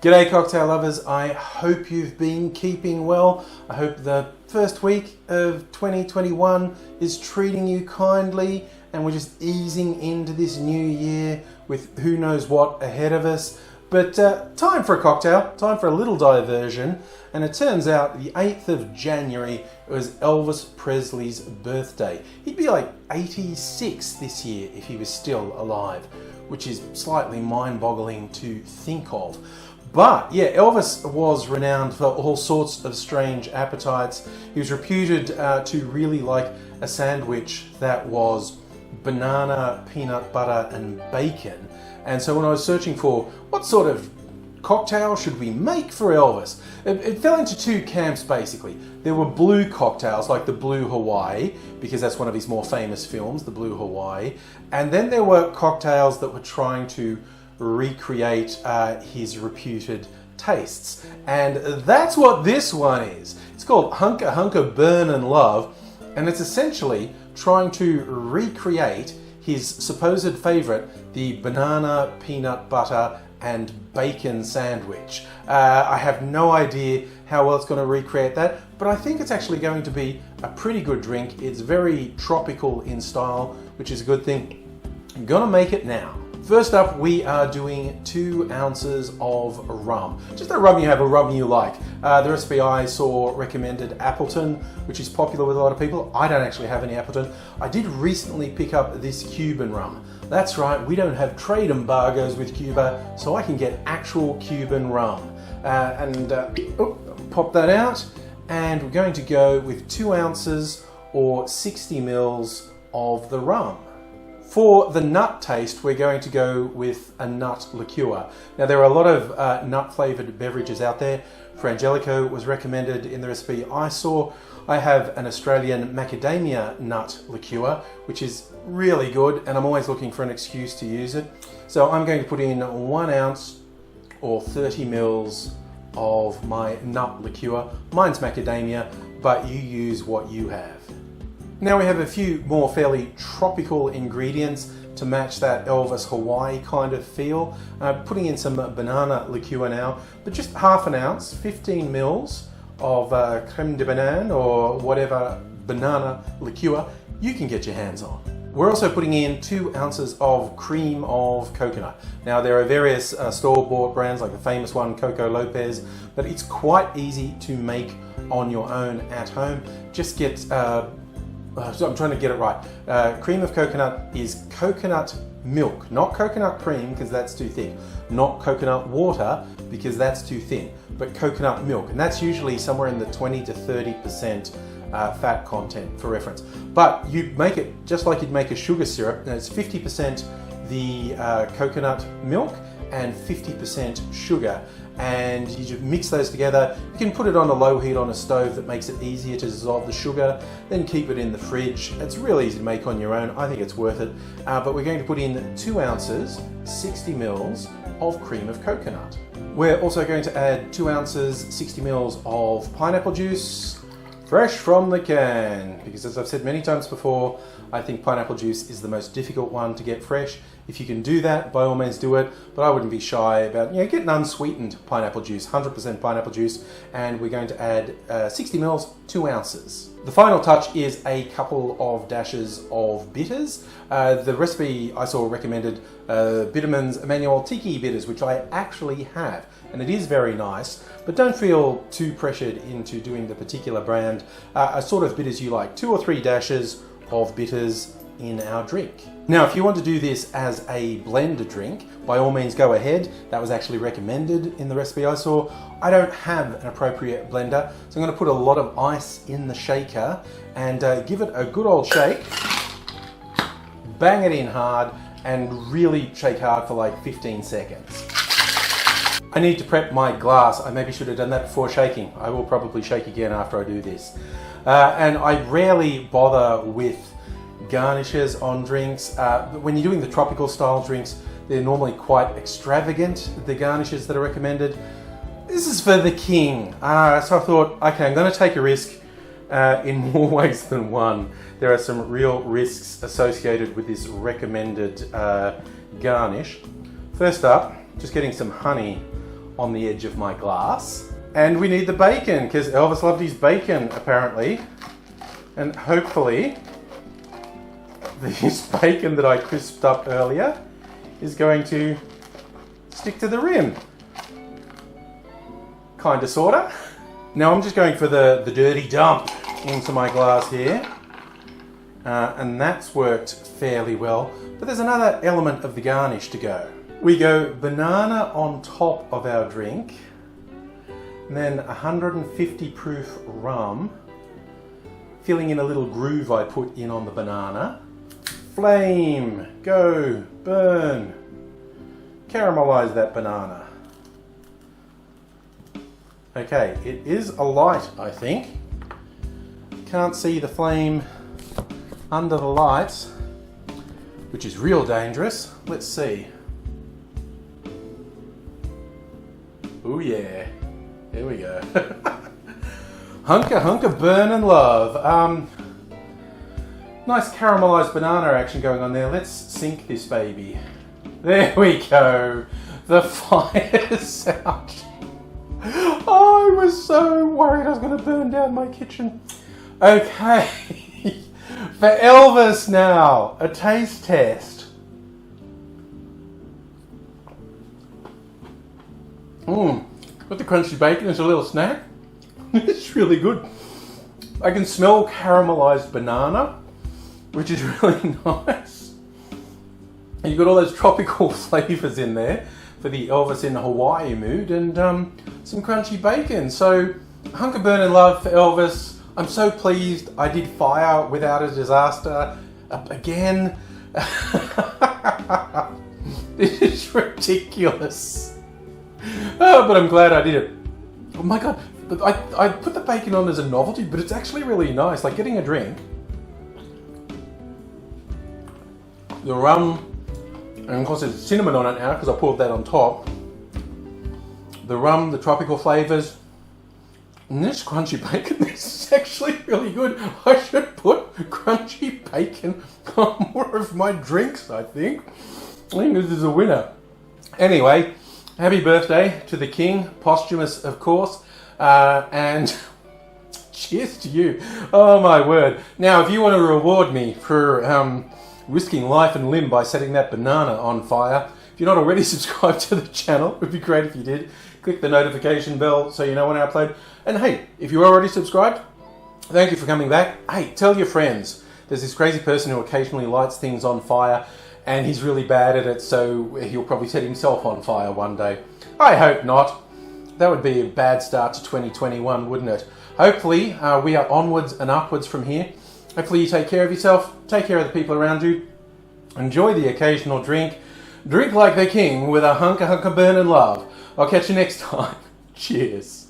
G'day cocktail lovers, I hope you've been keeping well. I hope the first week of 2021 is treating you kindly and we're just easing into this new year with who knows what ahead of us. But time for a cocktail, time for a little diversion, and it turns out the 8th of January was Elvis Presley's birthday. He'd be like 86 this year if he was still alive, which is slightly mind-boggling to think of. But yeah, Elvis was renowned for all sorts of strange appetites. He was reputed to really like a sandwich that was banana, peanut butter and bacon. And so when I was searching for what sort of cocktail should we make for Elvis, it fell into two camps basically. There were blue cocktails like the Blue Hawaii, because that's one of his more famous films, the Blue Hawaii. And then there were cocktails that were trying to recreate his reputed tastes, and that's what this one is. It's called Hunk, Burn and Love, and it's essentially trying to recreate his supposed favorite, the banana, peanut butter and bacon sandwich. I have no idea how well it's going to recreate that, but I think it's actually going to be a pretty good drink. It's very tropical in style, which is a good thing. I'm gonna make it now. First up, we are doing 2 ounces of rum. Just a rum you have, a rum you like. The recipe I saw recommended Appleton, which is popular with a lot of people. I don't actually have any Appleton. I did recently pick up this Cuban rum. That's right, we don't have trade embargoes with Cuba, so I can get actual Cuban rum. Pop that out, and we're going to go with 2 ounces or 60 mils of the rum. For the nut taste, we're going to go with a nut liqueur. Now, there are a lot of nut-flavored beverages out there. Frangelico was recommended in the recipe I saw. I have an Australian macadamia nut liqueur, which is really good, and I'm always looking for an excuse to use it. So I'm going to put in 1 ounce or 30 mils of my nut liqueur. Mine's macadamia, but you use what you have. Now we have a few more fairly tropical ingredients to match that Elvis Hawaii kind of feel. Putting in some banana liqueur now, but just half an ounce, 15 mils of crème de banane or whatever banana liqueur you can get your hands on. We're also putting in 2 ounces of cream of coconut. Now there are various store-bought brands like the famous one, Coco Lopez, but it's quite easy to make on your own at home. Just get I'm trying to get it right. Cream of coconut is coconut milk, not coconut cream because that's too thick, not coconut water because that's too thin, but coconut milk, and that's usually somewhere in the 20 to 30% fat content for reference. But you make it just like you'd make a sugar syrup, and it's 50% the coconut milk and 50% sugar, and you just mix those together. You can put it on a low heat on a stove that makes it easier to dissolve the sugar, then keep it in the fridge. It's really easy to make on your own. I think it's worth it. But we're going to put in 2 ounces, 60 mils of cream of coconut. We're also going to add 2 ounces, 60 mils of pineapple juice, fresh from the can, because as I've said many times before, I think pineapple juice is the most difficult one to get fresh. If you can do that, by all means do it, but I wouldn't be shy about getting unsweetened pineapple juice, 100% pineapple juice, and we're going to add 60 mils, 2 ounces. The final touch is a couple of dashes of bitters. The recipe I saw recommended Bitterman's Emmanuel Tiki bitters, which I actually have, and it is very nice, but don't feel too pressured into doing the particular brand. A sort of bitters you like, 2 or 3 dashes of bitters in our drink. Now, if you want to do this as a blender drink, by all means go ahead. That was actually recommended in the recipe I saw. I don't have an appropriate blender, so I'm going to put a lot of ice in the shaker and give it a good old shake. Bang it in hard and really shake hard for like 15 seconds. I need to prep my glass. I maybe should have done that before shaking. I will probably shake again after I do this. And I rarely bother with garnishes on drinks. When you're doing the tropical style drinks, they're normally quite extravagant, the garnishes that are recommended. This is for the king. So I thought, okay, I'm going to take a risk in more ways than one. There are some real risks associated with this recommended garnish. First up, just getting some honey on the edge of my glass. And we need the bacon, because Elvis loved his bacon, apparently. And hopefully, this bacon that I crisped up earlier is going to stick to the rim. Kinda, sorta. Now I'm just going for the dirty dump into my glass here. And that's worked fairly well. But there's another element of the garnish to go. We go banana on top of our drink, and then 150 proof rum, filling in a little groove I put in on the banana. Flame, go, burn. Caramelize that banana. Okay, it is alight, I think. Can't see the flame under the lights, which is real dangerous. Let's see. Oh yeah, there we go. Hunker, burn and love. Nice caramelized banana action going on there. Let's sink this baby. There we go. The fire's out. Oh, I was so worried I was going to burn down my kitchen. Okay. For Elvis now, a taste test. With the crunchy bacon as a little snack. It's really good. I can smell caramelized banana, which is really nice. And you've got all those tropical flavors in there for the Elvis in Hawaii mood, and some crunchy bacon. So, hunker burn and love for Elvis. I'm so pleased I did fire without a disaster again. This is ridiculous. Oh, but I'm glad I did it. Oh my god, I put the bacon on as a novelty, but it's actually really nice. Like getting a drink, the rum, and of course there's cinnamon on it now because I poured that on top. The rum, the tropical flavors, and this crunchy bacon, this is actually really good. I should put crunchy bacon on more of my drinks, I think. I think this is a winner. Anyway, happy birthday to the king, posthumous of course, and cheers to you. Oh my word. Now if you want to reward me for risking life and limb by setting that banana on fire, if you're not already subscribed to the channel, it would be great if you did. Click the notification bell so you know when I upload. And hey, if you're already subscribed, thank you for coming back. Hey, tell your friends. There's this crazy person who occasionally lights things on fire, and he's really bad at it, so he'll probably set himself on fire one day. I hope not. That would be a bad start to 2021, wouldn't it? Hopefully, we are onwards and upwards from here. Hopefully you take care of yourself, take care of the people around you, enjoy the occasional drink, drink like the king with a hunker burn and love. I'll catch you next time. Cheers.